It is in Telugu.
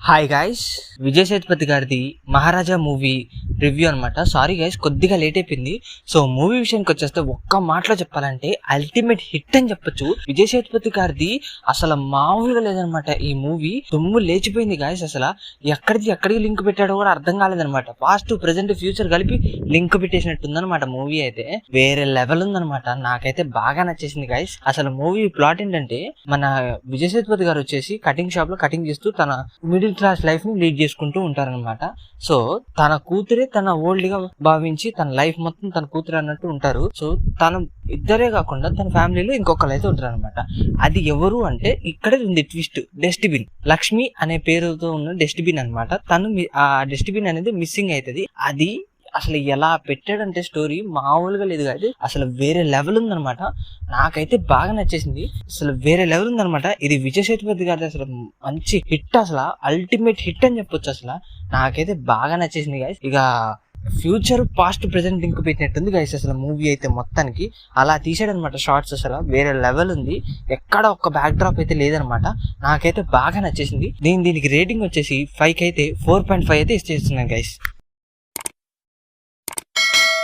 హాయ్ గైస్, విజయ్ సేతుపతి గారిది మహారాజా మూవీ రివ్యూ అనమాట. సారీ గైస్, కొద్దిగా లేట్ అయిపోయింది. సో మూవీ విషయానికి వచ్చేస్తే ఒక్క మాటలో చెప్పాలంటే అల్టిమేట్ హిట్ అని చెప్పొచ్చు. విజయ్ సేతుపతి గారిది అసలు మామూలుగా లేదనమాట. ఈ మూవీ దుమ్ము లేచిపోయింది గైస్. అసలు ఎక్కడికి లింక్ పెట్టాడో కూడా అర్థం కాలేదనమాట. పాస్ట్ ప్రెసెంట్ ఫ్యూచర్ కలిపి లింక్ పెట్టేసినట్టుందనమాట. మూవీ అయితే వేరే లెవెల్ ఉందనమాట. నాకైతే బాగా నచ్చేసింది గైస్. అసలు మూవీ ప్లాట్ ఏంటంటే, మన విజయ్ సేతుపతి గారు వచ్చేసి కటింగ్ షాప్ లో కటింగ్ చేస్తూ తన మిడిల్ క్లాస్ లైఫ్ ని లీడ్ చేసుకుంటూ ఉంటారనమాట. సో తన కూతురే తన ఓల్డ్ గా భావించి తన లైఫ్ మొత్తం తన కూతురు అన్నట్టు ఉంటారు. సో తన ఇద్దరే కాకుండా తన ఫ్యామిలీలో ఇంకొకరు అయితే ఉంటారు అనమాట. అది ఎవరు అంటే, ఇక్కడే ఉంది ట్విస్ట్. డస్ట్బిన్ లక్ష్మి అనే పేరుతో ఉన్న డస్ట్బిన్ అనమాట. తను ఆ డస్ట్బిన్ అనేది మిస్సింగ్ అవుతుంది. అది అసలు ఎలా పెట్టాడంటే స్టోరీ మామూలుగా లేదు కాదు. అసలు వేరే లెవెల్ ఉందనమాట. నాకైతే బాగా నచ్చేసింది. అసలు వేరే లెవెల్ ఉందనమాట. ఇది విజయ్ సేతుపతి గారి అసలు మంచి హిట్, అసలు అల్టిమేట్ హిట్ అని చెప్పొచ్చు. అసలు నాకైతే బాగా నచ్చేసింది గైస్. ఇక ఫ్యూచర్ పాస్ట్ ప్రెసెంట్ లింక్ పెట్టినట్టుంది గైస్. అసలు మూవీ అయితే మొత్తానికి అలా తీసాడనమాట. షార్ట్స్ అసలు వేరే లెవెల్ ఉంది. ఎక్కడ ఒక్క బ్యాక్ డ్రాప్ అయితే లేదనమాట. నాకైతే బాగా నచ్చేసింది. దీనికి రేటింగ్ వచ్చేసి 5 అయితే 4.5 అయితే ఇచ్చేస్తున్నాను గైస్.